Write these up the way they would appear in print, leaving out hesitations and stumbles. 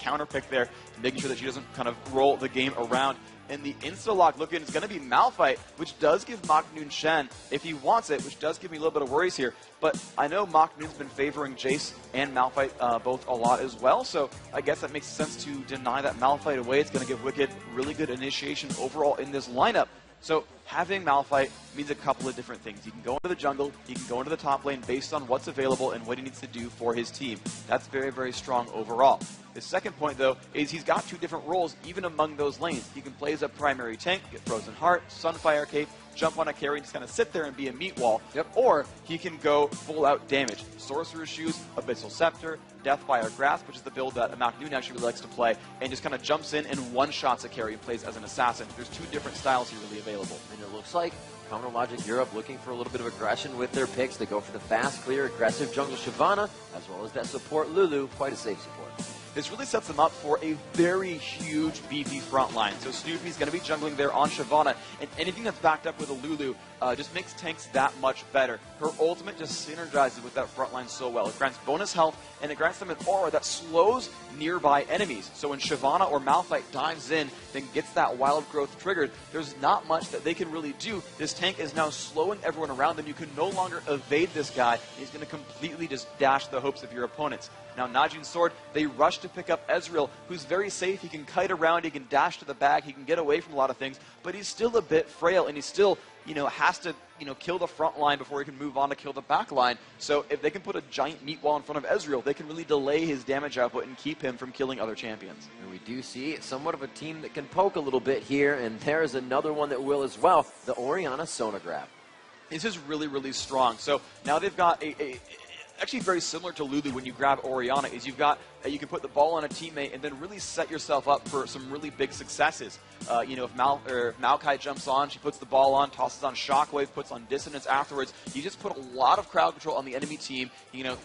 counter pick there, making sure that she doesn't kind of roll the game around. And the insta-lock looking is going to be Malphite, which does give Maknoon Shen, if he wants it, which does give me a little bit of worries here. But I know Maknoon's been favoring Jace and Malphite both a lot as well, so I guess that makes sense to deny that Malphite away. It's going to give Wicked really good initiation overall in this lineup. So having Malphite means a couple of different things. He can go into the jungle, he can go into the top lane based on what's available and what he needs to do for his team. That's very, very strong overall. His second point, though, is he's got two different roles even among those lanes. He can play as a primary tank, get Frozen Heart, Sunfire Cape, jump on a carry and just kind of sit there and be a meat wall. Yep. Or he can go full-out damage. Sorcerer's Shoes, Abyssal Scepter, Deathfire Grasp, which is the build that Maknoon actually really likes to play, and just kind of jumps in and one-shots a carry and plays as an assassin. There's two different styles here really available. And it looks like CounterLogic Europe looking for a little bit of aggression with their picks. They go for the fast, clear, aggressive jungle Shyvana, as well as that support Lulu. Quite a safe support. This really sets them up for a very huge BP front line. So Snoopy's going to be jungling there on Shyvana, and anything that's backed up with a Lulu just makes tanks that much better. Her ultimate just synergizes with that front line so well. It grants bonus health, and it grants them an aura that slows nearby enemies. So when Shyvana or Malphite dives in, then gets that wild growth triggered, there's not much that they can really do. This tank is now slowing everyone around them. You can no longer evade this guy. He's going to completely just dash the hopes of your opponents. Now, Najin's sword, they rush to pick up Ezreal, who's very safe. He can kite around, he can dash to the bag, he can get away from a lot of things, but he's still a bit frail, and he still, has to, kill the front line before he can move on to kill the back line. So if they can put a giant meat wall in front of Ezreal, they can really delay his damage output and keep him from killing other champions. And we do see somewhat of a team that can poke a little bit here, and there's another one that will as well, the Orianna Sonograb. This is really, really strong. So now they've got actually very similar to Lulu when you grab Orianna, is you've got, you can put the ball on a teammate and then really set yourself up for some really big successes. If Maokai jumps on, she puts the ball on, tosses on Shockwave, puts on Dissonance afterwards. You just put a lot of crowd control on the enemy team.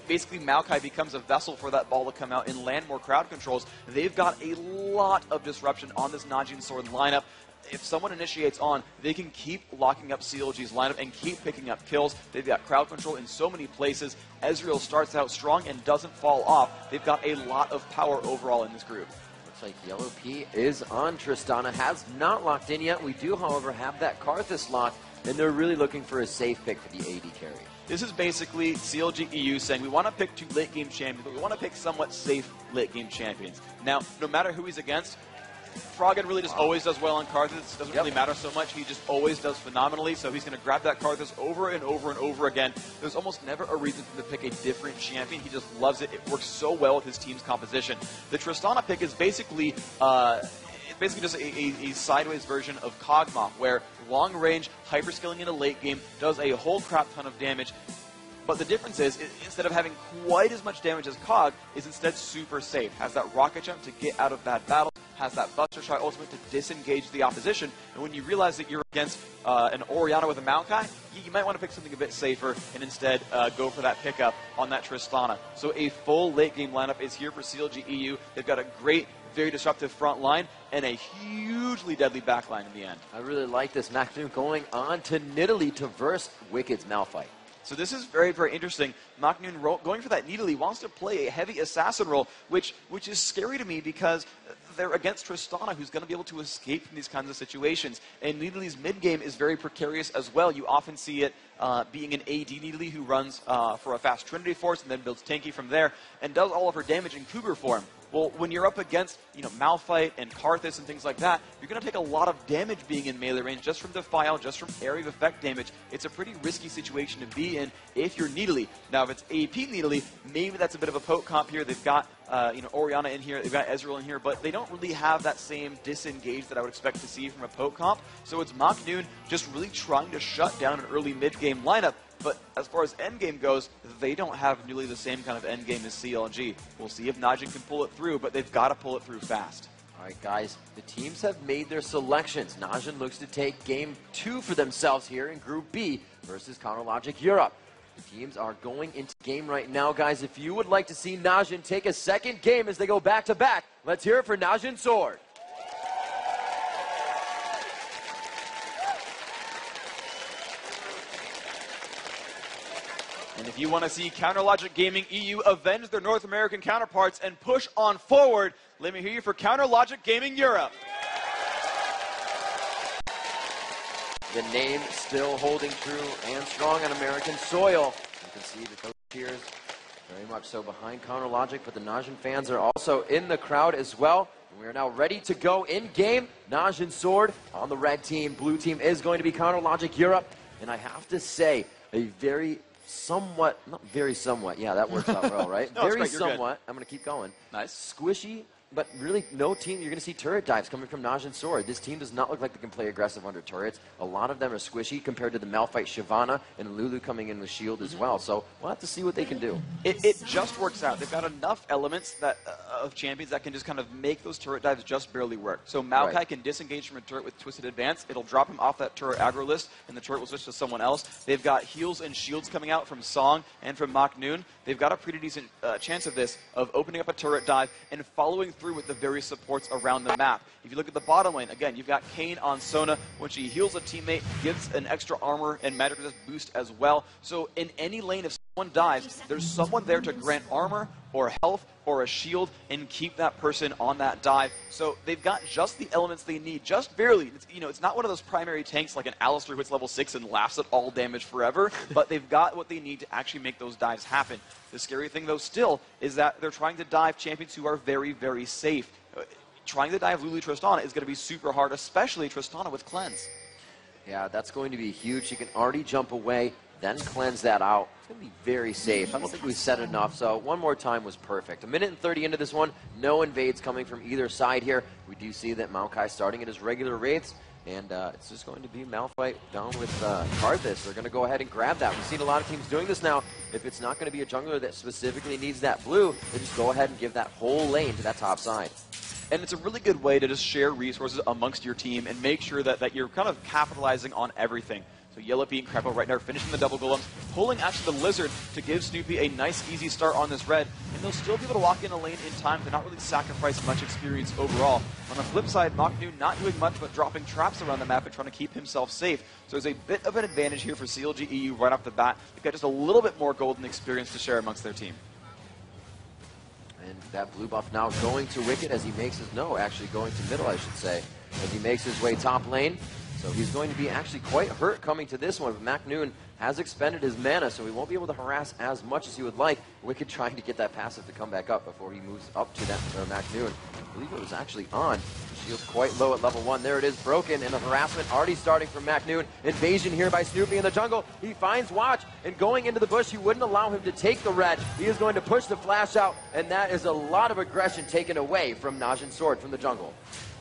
Basically Maokai becomes a vessel for that ball to come out and land more crowd controls. They've got a lot of disruption on this Najin Sword lineup. If someone initiates on, they can keep locking up CLG's lineup and keep picking up kills. They've got crowd control in so many places. Ezreal starts out strong and doesn't fall off. They've got a lot of power overall in this group. Looks like Yellow P is on Tristana, has not locked in yet. We do, however, have that Karthus locked, and they're really looking for a safe pick for the AD carry. This is basically CLG.eu saying we want to pick two late-game champions, but we want to pick somewhat safe late-game champions. Now, no matter who he's against, Froggen really just always does well on Karthus. It doesn't really matter so much. He just always does phenomenally. So he's going to grab that Karthus over and over and over again. There's almost never a reason for him to pick a different champion. He just loves it. It works so well with his team's composition. The Tristana pick is basically just a sideways version of Kog'Maw, where long range, hyperskilling in a late game does a whole crap ton of damage. But the difference is, instead of having quite as much damage as Kog, is instead super safe. Has that rocket jump to get out of bad battles, has that Buster Shot ultimate to disengage the opposition, and when you realize that you're against an Orianna with a Maokai, you might want to pick something a bit safer and instead go for that pickup on that Tristana. So a full late game lineup is here for CLG.eu. They've got a great, very disruptive front line and a hugely deadly back line in the end. I really like this. Maknoon going on to Nidalee to verse Wicked's Malphite. So this is very, very interesting. Maknoon going for that Nidalee wants to play a heavy assassin role, which is scary to me because they're against Tristana, who's going to be able to escape from these kinds of situations. And Nidalee's mid-game is very precarious as well. You often see it being an AD Nidalee who runs for a fast Trinity Force and then builds tanky from there and does all of her damage in Cougar form. Well, when you're up against, Malphite and Karthus and things like that, you're going to take a lot of damage being in melee range just from Defile, just from area of effect damage. It's a pretty risky situation to be in if you're Nidalee. Now, if it's AP Nidalee, maybe that's a bit of a poke comp here. They've got, Orianna in here, they've got Ezreal in here, but they don't really have that same disengage that I would expect to see from a poke comp. So it's Maknoon just really trying to shut down an early mid-game lineup. But as far as endgame goes, they don't have nearly the same kind of endgame as CLG. We'll see if Najin can pull it through, but they've got to pull it through fast. All right, guys, the teams have made their selections. Najin looks to take Game 2 for themselves here in Group B versus CounterLogic Europe. The teams are going into game right now, guys. If you would like to see Najin take a second game as they go back-to-back, let's hear it for Najin Sword. And And if you want to see CounterLogic Gaming EU avenge their North American counterparts and push on forward, let me hear you for CounterLogic Gaming Europe. The name still holding true and strong on American soil. You can see that those cheers very much so behind CounterLogic, but the Najin fans are also in the crowd as well. And we are now ready to go in game. Najin Sword on the red team. Blue team is going to be CounterLogic Europe. And I have to say, a very somewhat, not very somewhat, yeah, that works out well, right? No, very great, somewhat, I'm going to keep going. Nice. Squishy, but really no team, you're going to see turret dives coming from Najin Sword. This team does not look like they can play aggressive under turrets. A lot of them are squishy compared to the Malphite Shyvana and Lulu coming in with shield as well. So we'll have to see what they can do. It just works out. They've got enough elements that of champions that can just kind of make those turret dives just barely work. So Maokai can disengage from a turret with Twisted Advance. It'll drop him off that turret aggro list, and the turret will switch to someone else. They've got heals and shields coming out from Song and from Mach Noon. They've got a pretty decent chance of this, of opening up a turret dive and following through with the various supports around the map. If you look at the bottom lane, again, you've got Kayn on Sona. When she heals a teammate, gives an extra armor and magic resist boost as well. So in any lane, if someone dies, there's someone there to grant armor or health or a shield and keep that person on that dive. So they've got just the elements they need, just barely. It's, you know, it's not one of those primary tanks like an Alistar who hits level 6 and laughs at all damage forever, but they've got what they need to actually make those dives happen. The scary thing, though, still, is that they're trying to dive champions who are very, very safe. Trying to dive Lulu Tristana is going to be super hard, especially Tristana with Cleanse. Yeah, that's going to be huge. She can already jump away, then cleanse that out. It's going to be very safe. I don't think we said enough, so one more time was perfect. 1:30 into this one, no invades coming from either side here. We do see that Maokai starting at his regular wraiths, and it's just going to be Malphite down with Karthus. They're going to go ahead and grab that. We've seen a lot of teams doing this now. If it's not going to be a jungler that specifically needs that blue, they just go ahead and give that whole lane to that top side. And it's a really good way to just share resources amongst your team and make sure that you're kind of capitalizing on everything. So Yellow being Krepo right now, finishing the double golems, pulling actually the Lizard to give Snoopy a nice, easy start on this red. And they'll still be able to lock in a lane in time to not really sacrifice much experience overall. On the flip side, Mach Noon not doing much but dropping traps around the map and trying to keep himself safe. So there's a bit of an advantage here for CLG.eu right off the bat. They've got just a little bit more golden experience to share amongst their team. And that blue buff now going to Wicked as he makes his, actually going to middle, I should say, as he makes his way top lane. So he's going to be actually quite hurt coming to this one, but Mach Noon has expended his mana, so he won't be able to harass as much as he would like. Wicked trying to get that passive to come back up before he moves up to that Mach Noon. I believe it was actually on. Shield's quite low at level 1. There it is, broken, and the harassment already starting from Mach Noon. Invasion here by Snoopy in the jungle. He finds Watch, and going into the bush, he wouldn't allow him to take the red. He is going to push the flash out, and that is a lot of aggression taken away from Najin Sword from the jungle.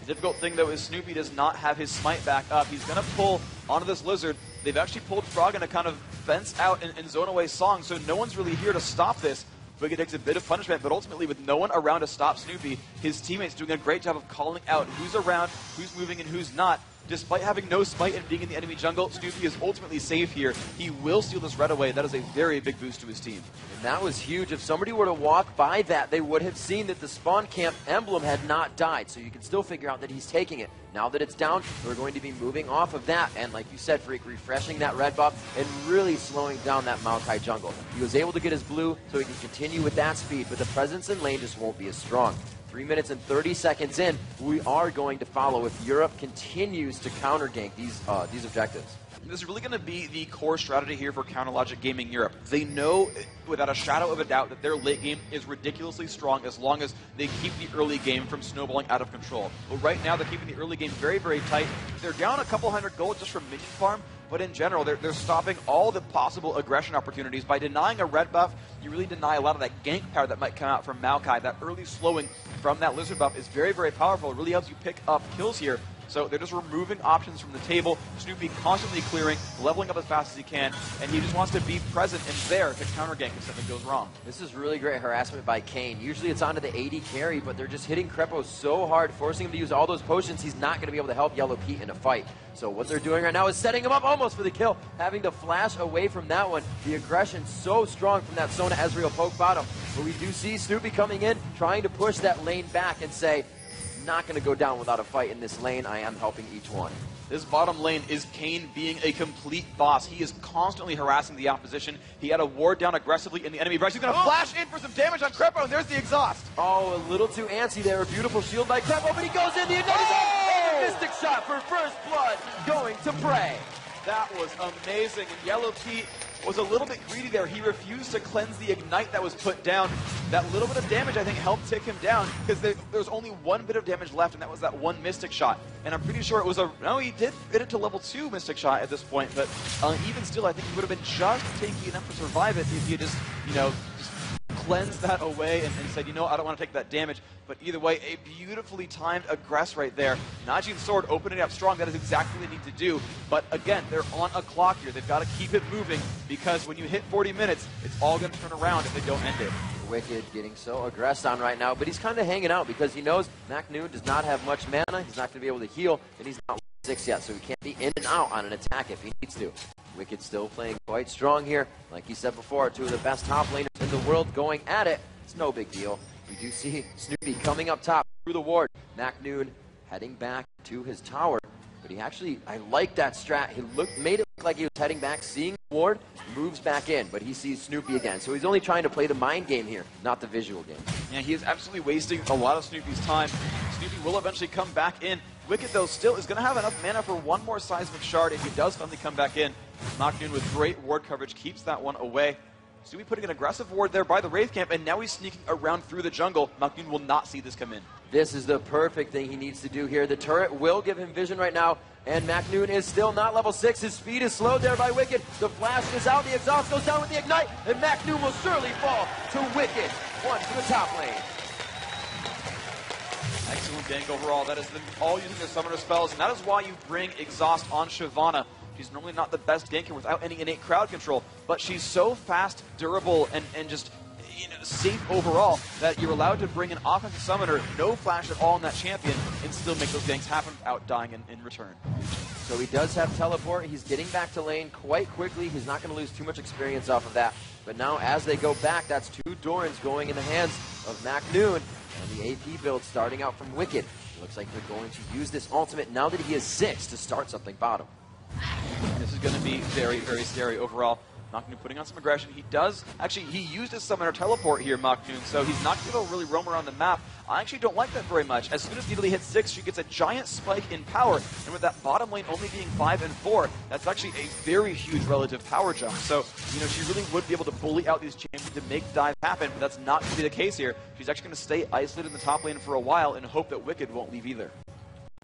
The difficult thing, though, is Snoopy does not have his smite back up. He's going to pull onto this Lizard. They've actually pulled Froggen to kind of fence out and zone away Song, so no one's really here to stop this. Wicked takes a bit of punishment, but ultimately with no one around to stop Snoopy, his teammates doing a great job of calling out who's around, who's moving, and who's not. Despite having no smite and being in the enemy jungle, Snoopy is ultimately safe here. He will steal this red away. That is a very big boost to his team. And that was huge. If somebody were to walk by that, they would have seen that the spawn camp emblem had not died. So you can still figure out that he's taking it. Now that it's down, we're going to be moving off of that. And like you said, Freak, refreshing that red buff and really slowing down that Maokai jungle. He was able to get his blue so he can continue with that speed, but the presence in lane just won't be as strong. 3 minutes and 30 seconds in, we are going to follow if Europe continues to counter gank these objectives. This is really going to be the core strategy here for CounterLogic Gaming Europe. They know, without a shadow of a doubt, that their late game is ridiculously strong as long as they keep the early game from snowballing out of control. But right now, they're keeping the early game very, very tight. They're down a couple hundred gold just from minion farm, but in general, they're stopping all the possible aggression opportunities. By denying a red buff, you really deny a lot of that gank power that might come out from Maokai. That early slowing from that Lizard buff is very, very powerful. It really helps you pick up kills here. So they're just removing options from the table. Snoopy constantly clearing, leveling up as fast as he can, and he just wants to be present and there to counter gank if something goes wrong. This is really great harassment by Kayn. Usually it's onto the AD carry, but they're just hitting Krepo so hard, forcing him to use all those potions. He's not going to be able to help Yellow Pete in a fight. So what they're doing right now is setting him up almost for the kill, having to flash away from that one. The aggression so strong from that Sona Ezreal poke bottom. But we do see Snoopy coming in, trying to push that lane back and say, not going to go down without a fight in this lane. I am helping each one. This bottom lane is Kane being a complete boss. He is constantly harassing the opposition. He had a ward down aggressively in the enemy branch. He's going to flash in for some damage on Crepo, and there's the exhaust. Oh, a little too antsy there. A beautiful shield by Crepo, but he goes in. The Ignite is on. And a Mystic Shot for first blood going to Prey. That was amazing. And Yellow Pete was a little bit greedy there. He refused to cleanse the Ignite that was put down. That little bit of damage, I think, helped tick him down because there was only one bit of damage left, and that was that one Mystic Shot. And I'm pretty sure it was a... No, he did fit it to level 2 Mystic Shot at this point, but even still, I think he would have been just taking enough to survive it if you just, you know, cleansed that away and said, you know, I don't want to take that damage. But either way, a beautifully timed aggress right there. Najin's sword opening up strong. That is exactly what they need to do. But again, they're on a clock here. They've got to keep it moving because when you hit 40 minutes, it's all going to turn around if they don't end it. Wicked getting so aggressed on right now, but he's kind of hanging out because he knows McNoon does not have much mana. He's not going to be able to heal, and he's not 6 yet, so he can't be in and out on an attack if he needs to. Wicked still playing quite strong here. Like he said before, two of the best top laners in the world going at it. It's no big deal. We do see Snoopy coming up top through the ward. McNoon heading back to his tower. But he actually, I like that strat. He made it look like he was heading back, seeing the ward, moves back in, but he sees Snoopy again. So he's only trying to play the mind game here, not the visual game. Yeah, he is absolutely wasting a lot of Snoopy's time. Snoopy will eventually come back in. Wicked, though, still is going to have enough mana for one more Seismic Shard if he does finally come back in. McNoon with great ward coverage keeps that one away. Snoopy putting an aggressive ward there by the Wraith Camp, and now he's sneaking around through the jungle. McNoon will not see this come in. This is the perfect thing he needs to do here. The turret will give him vision right now, and McNoon is still not level 6. His speed is slowed there by Wicked. The flash is out, the exhaust goes down with the Ignite, and McNoon will surely fall to Wicked. One to the top lane. Excellent gank overall. That is them all using their summoner spells, and that is why you bring Exhaust on Shyvana. She's normally not the best ganker without any innate crowd control, but she's so fast, durable, and just safe overall that you're allowed to bring an offensive summoner, no flash at all in that champion, and still make those ganks happen without dying in return. So he does have teleport. He's getting back to lane quite quickly. He's not going to lose too much experience off of that. But now as they go back, that's 2 Dorans going in the hands of McNoon. And the AP build starting out from Wicked. It looks like they're going to use this ultimate now that he is 6 to start something bottom. This is going to be very, very scary overall. McNoon putting on some aggression. He does, actually, he used his summoner teleport here, McNoon, so he's not going to really roam around the map. I actually don't like that very much. As soon as Nidalee hits 6, she gets a giant spike in power, and with that bottom lane only being 5 and 4, that's actually a very huge relative power jump. So, she really would be able to bully out these champions to make dive happen, but that's not going to be the case here. She's actually going to stay isolated in the top lane for a while and hope that Wicked won't leave either.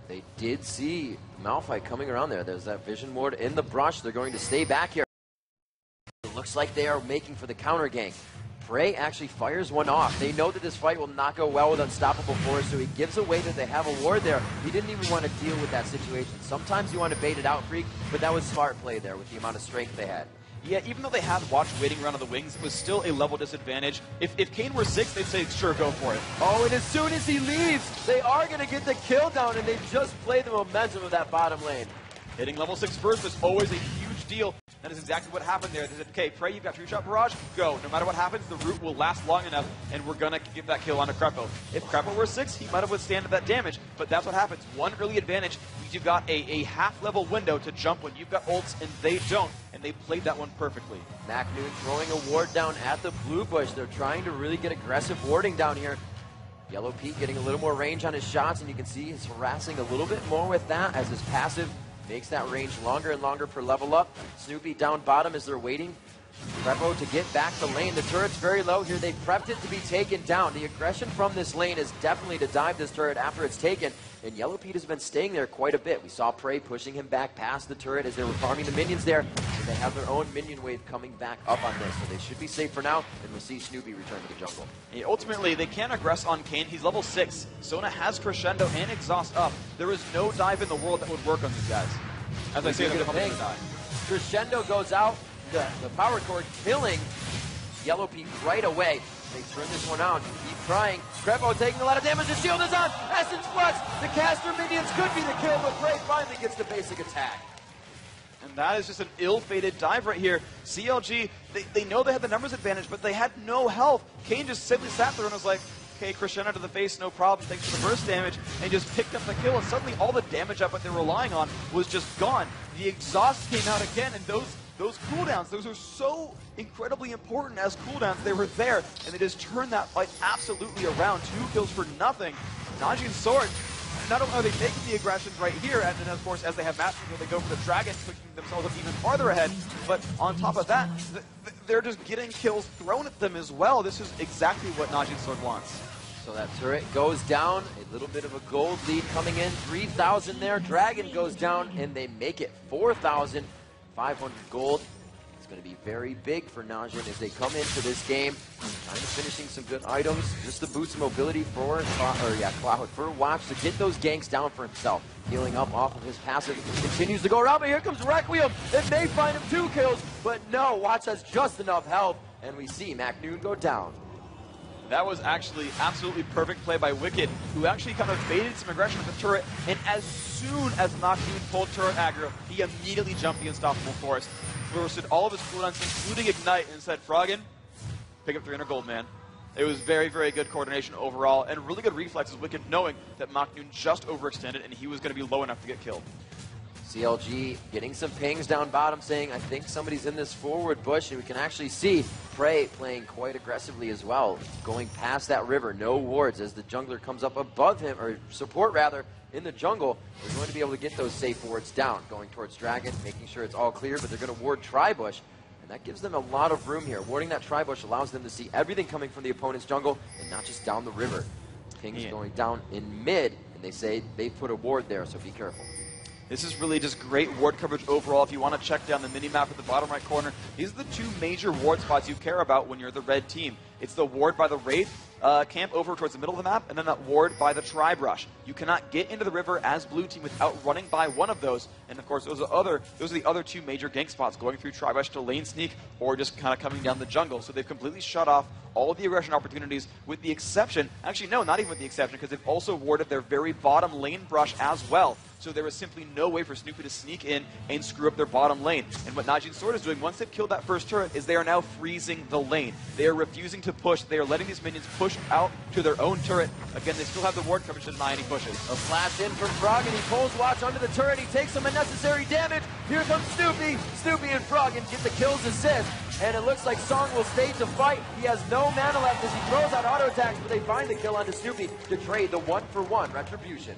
They did see Malphite coming around there. There's that vision ward in the brush. They're going to stay back here. It looks like they are making for the counter gank. Prey actually fires one off. They know that this fight will not go well with Unstoppable Force, so he gives away that they have a ward there. He didn't even want to deal with that situation. Sometimes you want to bait it out, Freak, but that was smart play there with the amount of strength they had. Yeah, even though they had Watch waiting around on the wings, it was still a level disadvantage. If Kane were 6, they'd say, sure, go for it. Oh, and as soon as he leaves, they are going to get the kill down, and they just play the momentum of that bottom lane. Hitting level 6 first is always a huge deal. That is exactly what happened there. They said, okay, Prey, you've got 3-shot barrage, go. No matter what happens, the root will last long enough, and we're going to give that kill onto Crepo. If Crepo were 6, he might have withstanded that damage, but that's what happens. One early advantage means you've got a half-level window to jump when you've got ults, and they don't, and they played that one perfectly. McNoon throwing a ward down at the blue bush. They're trying to really get aggressive warding down here. Yellow Pete getting a little more range on his shots, and you can see he's harassing a little bit more with that as his passive makes that range longer and longer per level up. Snoopy down bottom as they're waiting. Crepo to get back the lane. The turret's very low here. They prepped it to be taken down. The aggression from this lane is definitely to dive this turret after it's taken. And Yellow Pete has been staying there quite a bit. We saw Prey pushing him back past the turret as they were farming the minions there. And they have their own minion wave coming back up on this. So they should be safe for now. And we'll see Snoopy return to the jungle. Yeah, ultimately, they can't aggress on Kane. He's level 6. Sona has Crescendo and Exhaust up. There is no dive in the world that would work on these guys. As I say, they're going to die. Crescendo goes out. The power cord killing Yellow Pete right away. They turn this one out. Keep trying. Crepo taking a lot of damage. The shield is on. Essence Flux. The caster minions could be the kill, but Prey finally gets the basic attack. And that is just an ill-fated dive right here. CLG, they know they had the numbers advantage, but they had no health. Kane just simply sat there and was like, okay, Crescendo to the face, no problem, thanks for the burst damage, and just picked up the kill, and suddenly all the damage up that they were relying on was just gone. The exhaust came out again, and those cooldowns, those are so incredibly important as cooldowns. They were there, and they just turned that fight absolutely around. 2 kills for nothing. Najin's sword, not only are they making the aggressions right here, and then of course as they have matches where they go for the dragon, pushing themselves up even farther ahead, but on top of that, they're just getting kills thrown at them as well. This is exactly what Najin's sword wants. So that turret goes down, a little bit of a gold lead coming in, 3,000 there, dragon goes down, and they make it 4,500 gold. It's going to be very big for Najin as they come into this game. Kind of finishing some good items, just the boost mobility for Cloud for Watch to get those ganks down for himself. Healing up off of his passive, continues to go around, but here comes Requiem. It may find him 2 kills, but no, Watch has just enough health, and we see Macnoon go down. That was actually absolutely perfect play by Wicked, who actually kind of baited some aggression with the turret, and as soon as Macnoon pulled turret aggro, he immediately jumped the Unstoppable Force, roasted all of his cooldowns, including Ignite, and said, Froggen, pick up 300 gold, man. It was very, very good coordination overall, and really good reflexes, Wicked, knowing that Macnoon just overextended, and he was going to be low enough to get killed. CLG getting some pings down bottom saying, I think somebody's in this forward bush, and we can actually see Prey playing quite aggressively as well, going past that river, no wards as the jungler comes up above him, or support rather, in the jungle. They're going to be able to get those safe wards down, going towards Dragon, making sure it's all clear, but they're going to ward Tribush, and that gives them a lot of room here. Warding that Tribush allows them to see everything coming from the opponent's jungle, and not just down the river. Ping's going down in mid, and they say they put a ward there, so be careful. This is really just great ward coverage overall. If you want to check down the mini-map at the bottom right corner, these are the 2 major ward spots you care about when you're the red team. It's the ward by the Wraith camp over towards the middle of the map, and then that ward by the Tri-Brush. You cannot get into the river as blue team without running by one of those, and of course those are the other 2 major gank spots, going through Tri-Brush to lane sneak, or just kind of coming down the jungle. So they've completely shut off all the aggression opportunities, with the exception, actually no, not even with the exception, because they've also warded their very bottom lane brush as well. So there was simply no way for Snoopy to sneak in and screw up their bottom lane. And what Najin's sword is doing, once they've killed that first turret, is they are now freezing the lane. They are refusing to push. They are letting these minions push out to their own turret. Again, they still have the ward coverage to deny any pushes. A flash in from Froggen. He pulls Watch under the turret. He takes some unnecessary damage. Here comes Snoopy. Snoopy and Froggen get the kills assist. And it looks like Song will stay to fight. He has no mana left as he throws out auto attacks, but they find the kill onto Snoopy to trade the 1-for-1 retribution.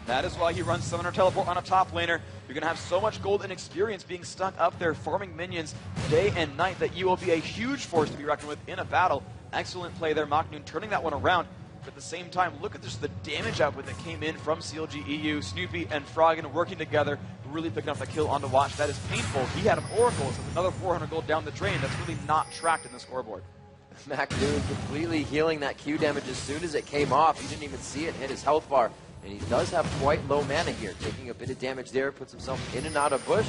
That is why he runs Summoner Teleport on a top laner. You're going to have so much gold and experience being stuck up there farming minions day and night that you will be a huge force to be reckoned with in a battle. Excellent play there, Macnoon turning that one around. But at the same time, look at just the damage output that came in from CLG.eu. Snoopy and Froggen working together, really picking up the kill on the Watch. That is painful. He had an Oracle, so another 400 gold down the drain. That's really not tracked in the scoreboard. Macnoon completely healing that Q damage as soon as it came off. He didn't even see it hit his health bar. And he does have quite low mana here, taking a bit of damage there, puts himself in and out of bush.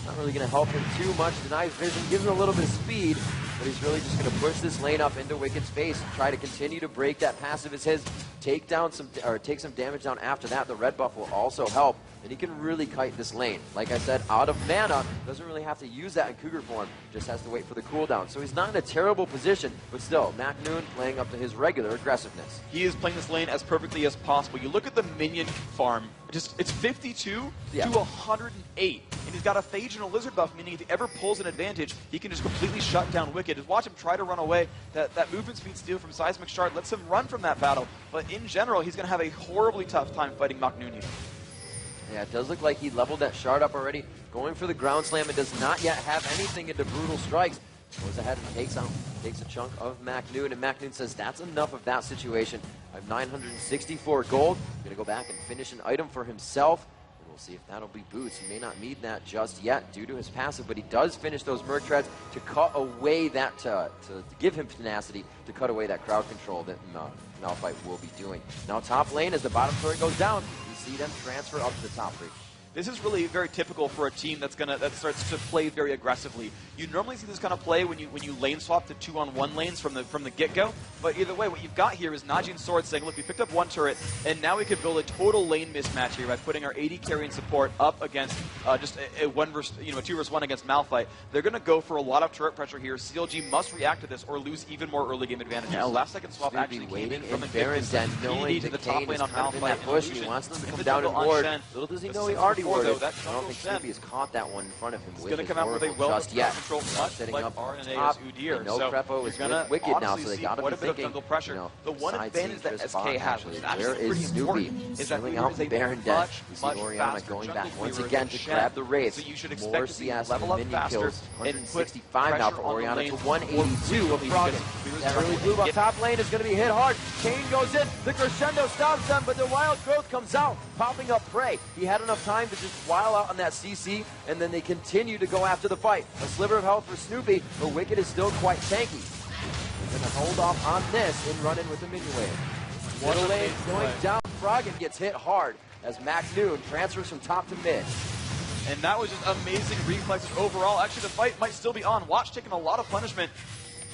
Not really going to help him too much. Denies vision, gives him a little bit of speed, but he's really just going to push this lane up into Wicked's face and try to continue to break that passive as his. Take some damage down after that. The red buff will also help, and he can really kite this lane. Like I said, out of mana, doesn't really have to use that in Cougar form, just has to wait for the cooldown. So he's not in a terrible position, but still, Macnoon playing up to his regular aggressiveness. He is playing this lane as perfectly as possible. You look at the minion farm, it's 52 to 108, and he's got a Phage and a Lizard buff, meaning if he ever pulls an advantage, he can just completely shut down Wicked. Just watch him try to run away. That movement speed steal from Seismic Shard lets him run from that battle, but in general, he's going to have a horribly tough time fighting Macnoon here. Yeah, it does look like he leveled that shard up already. Going for the ground slam and does not yet have anything into brutal strikes. Goes ahead and takes a chunk of Macnoon, and Macnoon says that's enough of that situation. I have 964 gold. Gonna go back and finish an item for himself. And we'll see if that'll be boots. He may not need that just yet due to his passive, but he does finish those Merc Treads to cut away that, to give him tenacity to cut away that crowd control that Malphite will be doing. Now top lane as the bottom turret goes down, we see them transfer up to the top three. this is really very typical for a team that starts to play very aggressively. You normally see this kind of play when you lane swap to 2-on-1 lanes from the get-go. But either way, what you've got here is Najin Sword saying, look, we picked up one turret, and now we could build a total lane mismatch here by putting our AD carrying support up against just a 2 versus 1 against Malphite. They're going to go for a lot of turret pressure here. CLG must react to this or lose even more early game advantages. Yeah, last second swap actually came in from Baron's den, knowing to the top lane on Malphite. Push, and he wants them to come down and ward. Little does he know he already warded. I don't think Snoopy has caught that one in front of him. He's going to come out with a well-controlled control, much setting like up RNA's Udyr. No Crepo is with Wicked now, so they got to be thinking, the one advantage that SK has, which is where actually is pretty important, Snoopy? is that Stealing out the Baron den. We see much Orianna going back once again to grab the Wraith. So you should More expect to see CS level up minion faster kills. and 165 now for Orianna to 182 of Froggen. That early blue buff top lane is going to be hit hard. Kane goes in. The crescendo stops them, but the wild growth comes out, popping up Prey. He had enough time to just while out on that CC, and then they continue to go after the fight. A sliver of health for Snoopy, but Wicked is still quite tanky. They're going to hold off on this and run in with the minion wave. Middle lane going down. Froggen gets hit hard as MacNoon transfers from top to mid. And that was just amazing reflexes overall. Actually, the fight might still be on. Watch taking a lot of punishment.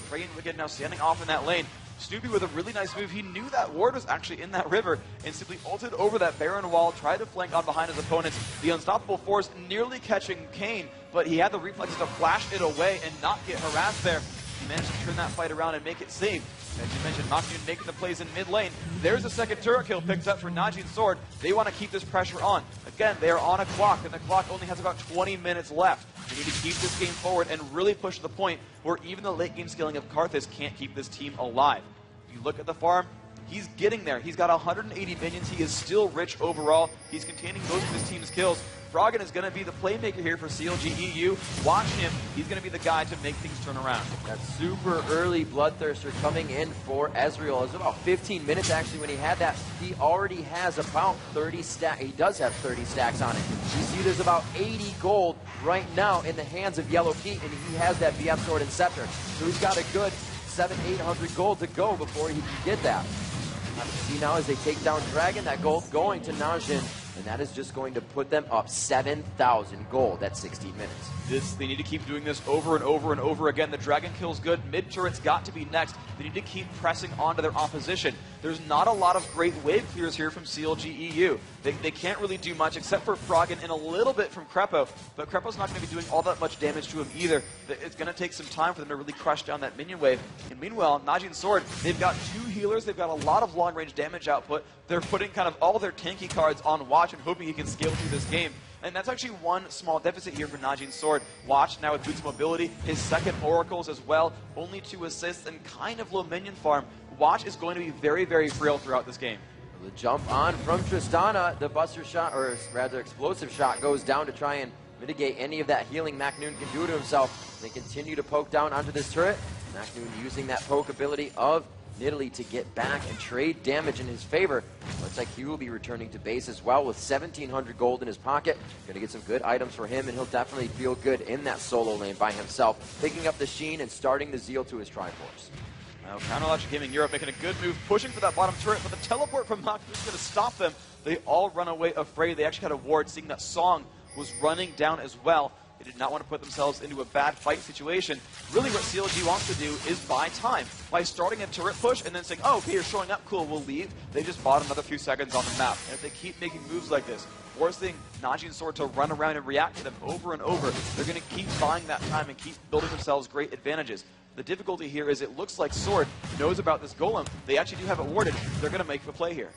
Prey and Wicked now standing off in that lane. Snoopy with a really nice move. He knew that ward was actually in that river and simply ulted over that Baron wall, tried to flank on behind his opponents. The Unstoppable Force nearly catching Kane, but he had the reflexes to flash it away and not get harassed there. He managed to turn that fight around and make it safe. As you mentioned, Najin making the plays in mid lane. There's a second turret kill picked up for Najin Sword. They want to keep this pressure on. Again, they are on a clock, and the clock only has about 20 minutes left. They need to keep this game forward and really push to the point where even the late game scaling of Karthus can't keep this team alive. If you look at the farm, he's getting there. He's got 180 minions. He is still rich overall. He's containing most of his team's kills. Froggen is going to be the playmaker here for CLG.eu. Watch him. He's going to be the guy to make things turn around. That super early Bloodthirster coming in for Ezreal. It was about 15 minutes actually when he had that. He already has about 30 stacks. He does have 30 stacks on it. You see there's about 80 gold right now in the hands of Yellow Pete, and he has that VF Sword and Scepter. So he's got a good 700-800 gold to go before he can get that. See now as they take down Dragon, that gold going to Najin. And that is just going to put them up 7,000 gold at 16 minutes. They need to keep doing this over and over and over again. The Dragon kill's good. Mid-turret's got to be next. They need to keep pressing onto their opposition. There's not a lot of great wave clears here from CLG.eu. They can't really do much except for Froggen and a little bit from Crepo, but Crepo's not going to be doing all that much damage to him either. It's going to take some time for them to really crush down that minion wave. And meanwhile, Najin Sword, they've got 2 healers, they've got a lot of long-range damage output. They're putting kind of all their tanky cards on Watch and hoping he can scale through this game. And that's actually one small deficit here for Najin Sword. Watch now with Boots Mobility, his second Oracles as well, only 2 assists and kind of low minion farm. Watch is going to be very, very frail throughout this game. The jump on from Tristana, the buster shot, or rather explosive shot, goes down to try and mitigate any of that healing MacNoon can do to himself. They continue to poke down onto this turret. MacNoon using that poke ability of Nidalee to get back and trade damage in his favor. Looks like he will be returning to base as well with 1,700 gold in his pocket. Going to get some good items for him, and he'll definitely feel good in that solo lane by himself, picking up the Sheen and starting the Zeal to his Triforce. Now, Counterlogic Gaming Europe making a good move, pushing for that bottom turret, but the teleport from Mach is going to stop them. They all run away afraid. They actually had a ward, seeing that Song was running down as well. They did not want to put themselves into a bad fight situation. Really what CLG wants to do is buy time by starting a turret push and then saying, oh, okay, you're showing up, cool, we'll leave. They just bought another few seconds on the map. And if they keep making moves like this, forcing Najin Sword to run around and react to them over and over, they're going to keep buying that time and keep building themselves great advantages. The difficulty here is it looks like Sword knows about this golem. They actually do have it warded. They're going to make the play here.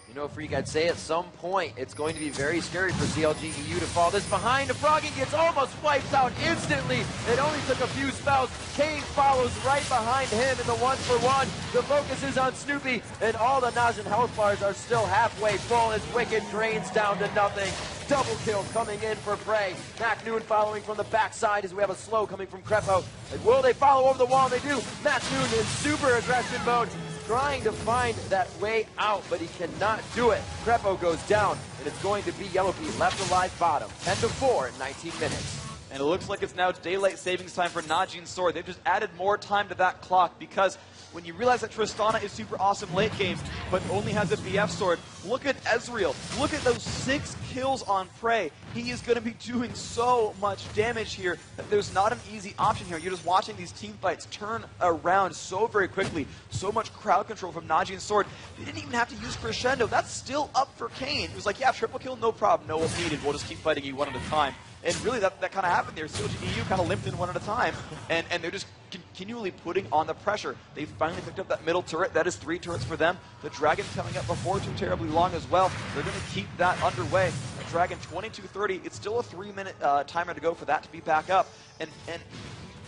You know, Freak, I'd say at some point it's going to be very scary for CLG.eu to fall this behind. Froggen gets almost wiped out instantly. It only took a few spells. Kane follows right behind him in the 1-for-1. The focus is on Snoopy, and all the Najin health bars are still halfway full as Wicked drains down to nothing. Double kill coming in for Prey. MacNoon following from the backside as we have a slow coming from Crepo. And will they follow over the wall? They do. MacNoon in super aggression mode, trying to find that way out, but he cannot do it. Crepo goes down, and it's going to be Yellow Pete left alive bottom. 10-4 in 19 minutes. And it looks like it's now daylight savings time for Najin's sword. They've just added more time to that clock because when you realize that Tristana is super awesome late game, but only has a BF sword, look at Ezreal. Look at those 6 kills on Prey. He is going to be doing so much damage here that there's not an easy option here. You're just watching these team fights turn around so very quickly. So much crowd control from Najin's sword. They didn't even have to use Crescendo. That's still up for Kane. He was like, yeah, triple kill, no problem. No one needed. We'll just keep fighting you one at a time. And really, that kind of happened there. CLG.eu kind of limped in one at a time, and they're just continually putting on the pressure. They finally picked up that middle turret. That is 3 turrets for them. The Dragon coming up before too terribly long as well. They're going to keep that underway. The Dragon 22:30. It's still a 3-minute timer to go for that to be back up. And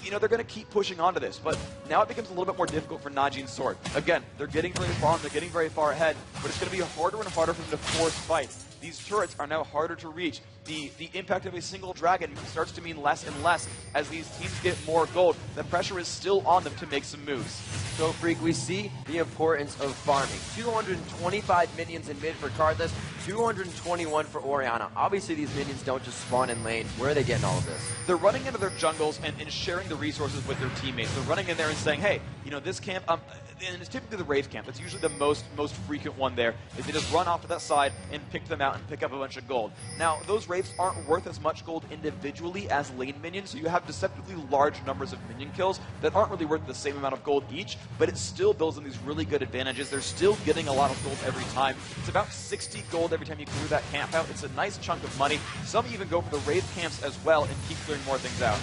you know, they're going to keep pushing onto this, but now it becomes a little bit more difficult for Najin's sword. Again, they're getting very far and they're getting very far ahead, but it's going to be harder and harder for them to force fight. These turrets are now harder to reach. The impact of a single dragon starts to mean less and less as these teams get more gold. The pressure is still on them to make some moves. So, Freak, we see the importance of farming. 225 minions in mid for Karthus, 221 for Orianna. Obviously, these minions don't just spawn in lane. Where are they getting all of this? They're running into their jungles and sharing the resources with their teammates. They're running in there and saying, hey, you know, this camp, and it's typically the Wraith camp. That's usually the most frequent one there, is they just run off to that side and pick them out and pick up a bunch of gold. Now, those Wraiths aren't worth as much gold individually as lane minions, so you have deceptively large numbers of minion kills that aren't really worth the same amount of gold each, but it still builds in these really good advantages. They're still getting a lot of gold every time. It's about 60 gold every time you clear that camp out. It's a nice chunk of money. Some even go for the Wraith camps as well and keep clearing more things out.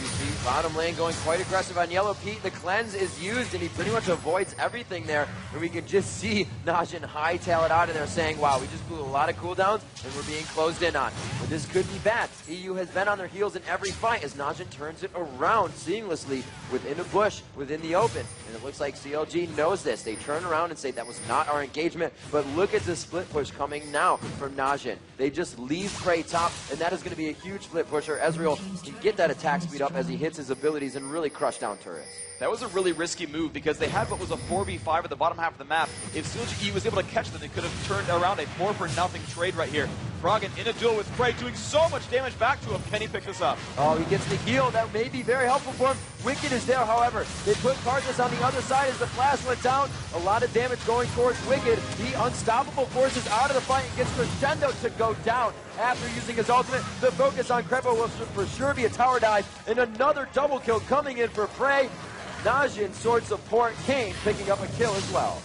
You see bottom lane going quite aggressive on Yellow Pete. The cleanse is used, and he pretty much avoids everything there. And we can just see Najin hightail it out of there saying, wow, we just blew a lot of cooldowns, and we're being closed in on. But this could be bad. EU has been on their heels in every fight as Najin turns it around seamlessly within a bush, within the open. And it looks like CLG knows this. They turn around and say, that was not our engagement. But look at the split push coming now from Najin. They just leave Prey top, and that is going to be a huge split pusher. Ezreal can get that attack speed up as he hits his abilities and really crush down turrets. That was a really risky move because they had what was a 4v5 at the bottom half of the map. If CLG.eu was able to catch them, they could have turned around a 4-for-0 trade right here. Froggen in a duel with Prey, doing so much damage back to him. Can he pick this up? Oh, he gets the heal. That may be very helpful for him. Wicked is there, however. They put Karthus on the other side as the flash went down. A lot of damage going towards Wicked. He unstoppable forces out of the fight and gets Crescendo to go down. After using his ultimate, the focus on Crepo will for sure be a tower dive. And another double kill coming in for Prey. Najin sword support, Kane picking up a kill as well.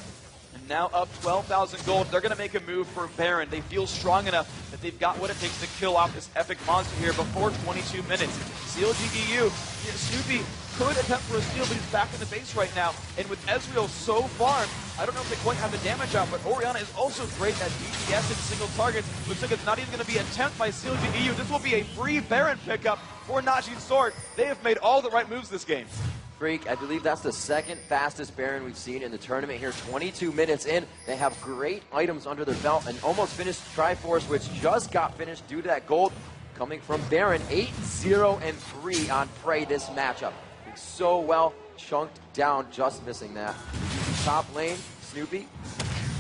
And now up 12,000 gold. They're going to make a move for Baron. They feel strong enough that they've got what it takes to kill off this epic monster here before 22 minutes. CLG.eu, Snoopy could attempt for a steal, but he's back in the base right now. And with Ezreal so farmed, I don't know if they quite have the damage out, but Orianna is also great at DPS and single targets. Looks like it's not even going to be an attempt by CLG.eu. This will be a free Baron pickup for Najin's sword. They have made all the right moves this game. Freak, I believe that's the second fastest Baron we've seen in the tournament here. 22 minutes in. They have great items under their belt and almost finished Triforce, which just got finished due to that gold coming from Baron. 8-0-3 on Prey this matchup. So well chunked down, just missing that. Top lane, Snoopy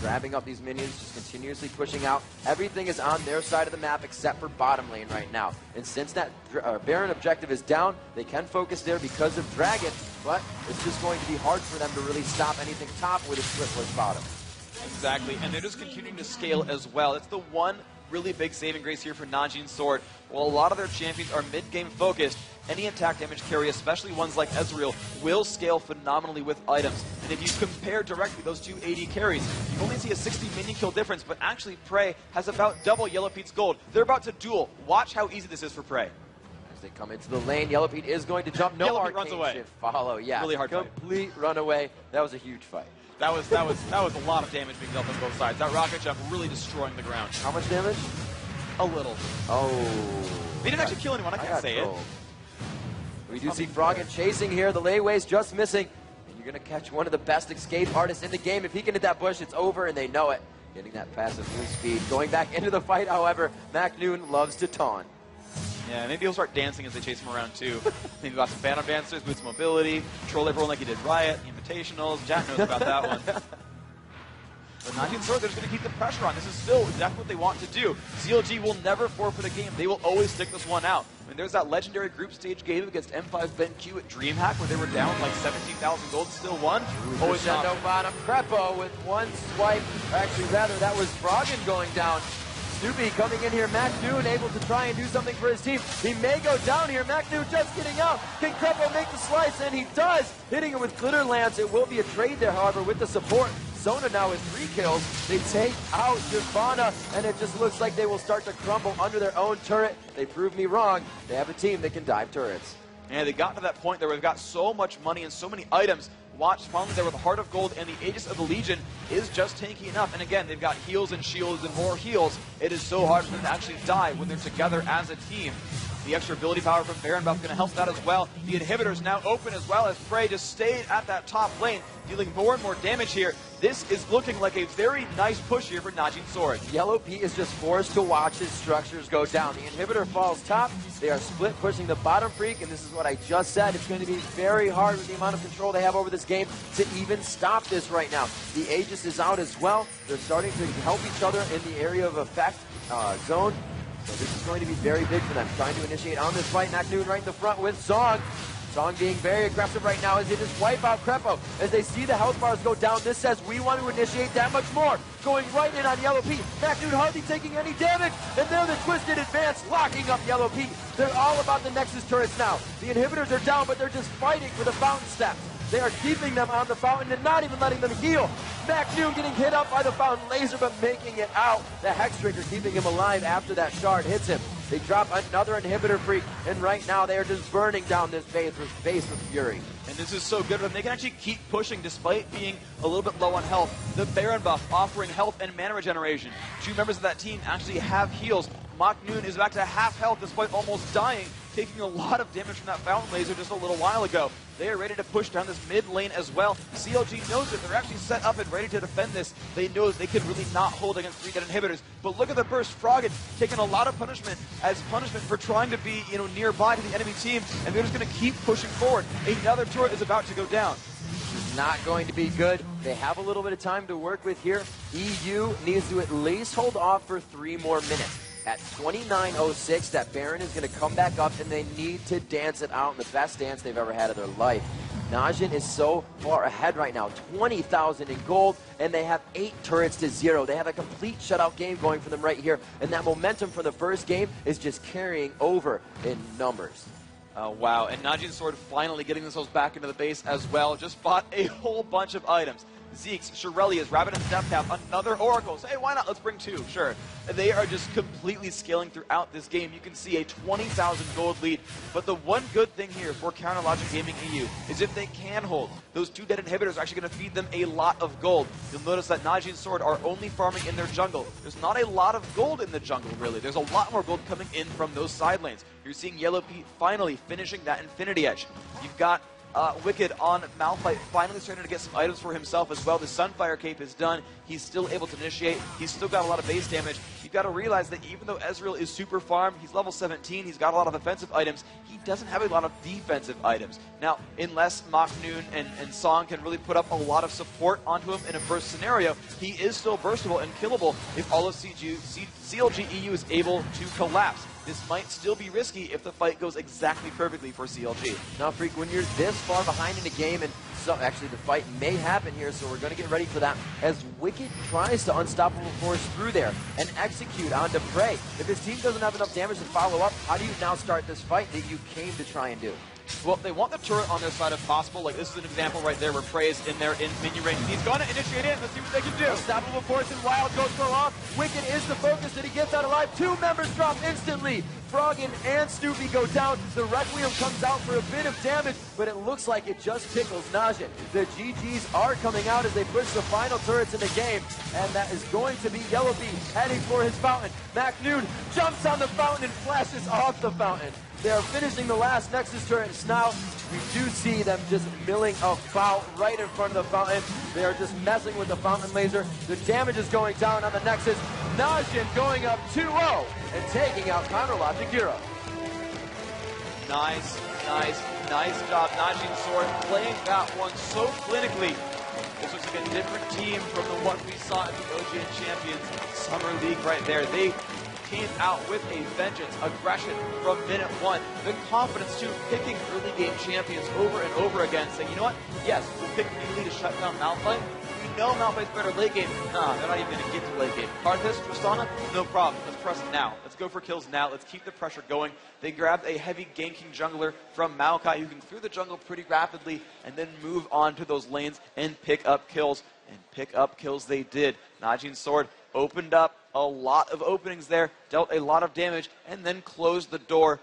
grabbing up these minions, just continuously pushing out. Everything is on their side of the map except for bottom lane right now. And since that Baron objective is down, they can focus there because of Dragon, but it's just going to be hard for them to really stop anything top with a split push bottom. Exactly, and they're just continuing to scale as well. It's the one really big saving grace here for Najin's sword. While a lot of their champions are mid-game focused, any attack damage carry, especially ones like Ezreal, will scale phenomenally with items. And if you compare directly those two AD carries, you only see a 60 minion kill difference, but actually Prey has about double Yellow Pete's gold. They're about to duel. Watch how easy this is for Prey. As they come into the lane, Yellow Pete is going to jump. No Yellow Pete runs away. Should follow. Yeah, really hard complete runaway. That was a huge fight. That was a lot of damage being dealt on both sides. That rocket jump really destroying the ground. How much damage? A little. Oh. They didn't actually kill anyone. I can't say it. We do see Froggen chasing here. The layway's just missing. And you're going to catch one of the best escape artists in the game. If he can hit that bush, it's over, and they know it. Getting that passive move speed. Going back into the fight, however, Mac Noon loves to taunt. Yeah, maybe he'll start dancing as they chase him around, too. Maybe lots of banner dancers, boost mobility, control everyone like he did Riot, the Invitationals. Jack knows about that one. But Najin Sword, they're just going to keep the pressure on. This is still exactly what they want to do. CLG will never forfeit a game. They will always stick this one out. I mean, there's that legendary group stage game against M5 BenQ at DreamHack where they were down like 17,000 gold, still won. Always Crescendo bottom. Crepo with one swipe. Actually, rather, that was Froggen going down. Snoopy coming in here. Macnoon able to try and do something for his team. He may go down here. Macnoon just getting out. Can Crepo make the slice? And he does. Hitting it with Glitter Lance. It will be a trade there, however, with the support. Zona now with 3 kills. They take out Nirvana, and it just looks like they will start to crumble under their own turret. They proved me wrong. They have a team that can dive turrets. And they got to that point there where they've got so much money and so many items. Watch finally there with the Heart of Gold, and the Aegis of the Legion is just tanky enough. And again, they've got heals and shields and more heals. It is so hard for them to actually die when they're together as a team. The extra ability power from Baron Buff going to help that as well. The inhibitors now open as well as Prey just stayed at that top lane, dealing more and more damage here. This is looking like a very nice push here for Najin Sword. Yellow P is just forced to watch his structures go down. The inhibitor falls top. They are split pushing the bottom freak, and this is what I just said. It's going to be very hard with the amount of control they have over this game to even stop this right now. The Aegis is out as well. They're starting to help each other in the area of effect zone. So this is going to be very big for them. Trying to initiate on this fight. Macnoon right in the front with Song. Song being very aggressive right now as they just wipe out Crepo. As they see the health bars go down, this says we want to initiate that much more. Going right in on Yellow P. Macnoon hardly taking any damage. And there the Twisted Advance locking up Yellow P. They're all about the Nexus turrets now. The inhibitors are down, but they're just fighting for the fountain steps. They are keeping them on the fountain and not even letting them heal. Macnoon getting hit up by the fountain laser, but making it out. The Hex Trigger keeping him alive after that shard hits him. They drop another inhibitor freak, and right now they are just burning down this base with fury. And this is so good for them. They can actually keep pushing despite being a little bit low on health. The Baron buff offering health and mana regeneration. 2 members of that team actually have heals. Macnoon is back to half health despite almost dying, taking a lot of damage from that fountain laser just a little while ago. They are ready to push down this mid lane as well. CLG knows it. They're actually set up and ready to defend this. They know they can really not hold against 3 dead inhibitors. But look at the burst. Froggen taking a lot of punishment as punishment for trying to be, nearby to the enemy team, and they're just going to keep pushing forward. Another turret is about to go down. This is not going to be good. They have a little bit of time to work with here. EU needs to at least hold off for 3 more minutes. At 29:06, that Baron is going to come back up, and they need to dance it out in the best dance they've ever had of their life. Najin is so far ahead right now, 20,000 in gold, and they have 8 turrets to 0. They have a complete shutout game going for them right here, and that momentum from the first game is just carrying over in numbers. Oh, wow. And Najin Sword finally getting themselves back into the base as well. Just bought a whole bunch of items. Zeke's, Shirelia's, Rabbit and Death Cap, another Oracle. So, hey, why not? Let's bring 2, sure. They are just completely scaling throughout this game. You can see a 20,000 gold lead. But the one good thing here for Counterlogic Gaming EU is if they can hold, those 2 dead inhibitors are actually going to feed them a lot of gold. You'll notice that Najin Sword are only farming in their jungle. There's not a lot of gold in the jungle, really. There's a lot more gold coming in from those side lanes. You're seeing Yellow P finally finishing that Infinity Edge. You've got Wicked on Malphite finally starting to get some items for himself as well. The Sunfire Cape is done. He's still able to initiate. He's still got a lot of base damage. You've got to realize that even though Ezreal is super farmed, he's level 17, he's got a lot of offensive items, he doesn't have a lot of defensive items. Now, unless Macnoon and Song can really put up a lot of support onto him in a burst scenario, he is still burstable and killable if all of CLG.eu is able to collapse. This might still be risky if the fight goes exactly perfectly for CLG. Now, Freak, when you're this far behind in a game, and so actually the fight may happen here, so we're going to get ready for that, as Wicked tries to Unstoppable Force through there and execute onto Prey. If his team doesn't have enough damage to follow up, how do you now start this fight that you came to try and do? Well, they want the turret on their side if possible. Like, this is an example right there where Prey is in there in minion range. He's going to initiate in. Let's see what they can do. Unstoppable Force and Wild goes for off. Wicked is the focus, and he gets out alive. 2 members drop instantly. Froggen and Snoopy go down. The Requiem comes out for a bit of damage, but it looks like it just tickles Najin. The GGs are coming out as they push the final turrets in the game, and that is going to be Yellow Bee heading for his fountain. Macnoon jumps on the fountain and flashes off the fountain. They are finishing the last Nexus turrets now. We do see them just milling about right in front of the fountain. They are just messing with the fountain laser. The damage is going down on the Nexus. Najin going up 2-0 and taking out Counterlogic Europe. Nice job. Najin Sword playing that one so clinically. This looks like a different team from the one we saw in the OGN Champions Summer League right there. They came out with a vengeance, aggression from minute one. The confidence too, picking early game champions over and over again, saying, you know what, yes, we'll pick Melee to shut down Malphite. We know Malphite's better late game. Nah, they're not even going to get to late game. Karthus, Tristana, no problem. Let's press now. Let's go for kills now. Let's keep the pressure going. They grabbed a heavy ganking jungler from Maokai who can clear the jungle pretty rapidly and then move on to those lanes and pick up kills. And pick up kills they did. Najin's sword opened up a lot of openings there, dealt a lot of damage, and then closed the door.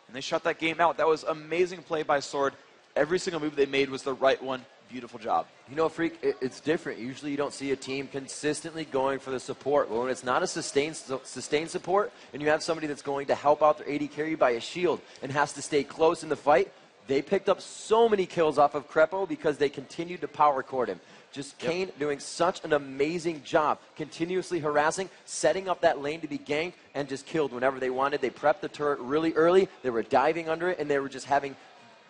And they shut that game out. That was amazing play by Sword. Every single move they made was the right one. Beautiful job. You know, Freak, it's different. Usually you don't see a team consistently going for the support. But when it's not a sustained support, and you have somebody that's going to help out their AD carry by a shield and has to stay close in the fight, they picked up so many kills off of Crepo because they continued to power court him. Just Kane doing such an amazing job, continuously harassing, setting up that lane to be ganked, and just killed whenever they wanted. They prepped the turret really early. They were diving under it, and they were just having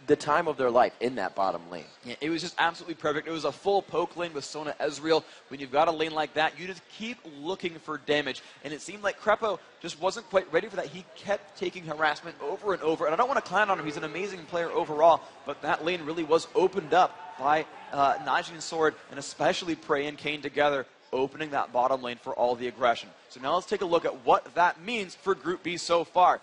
the time of their life in that bottom lane. Yeah, it was just absolutely perfect. It was a full poke lane with Sona Ezreal. When you've got a lane like that, you just keep looking for damage. And it seemed like Crepo just wasn't quite ready for that. He kept taking harassment over and over. And I don't want to clown on him. He's an amazing player overall. But that lane really was opened up by Najin Sword and especially Prey and Kane together, opening that bottom lane for all the aggression. So now let's take a look at what that means for Group B so far.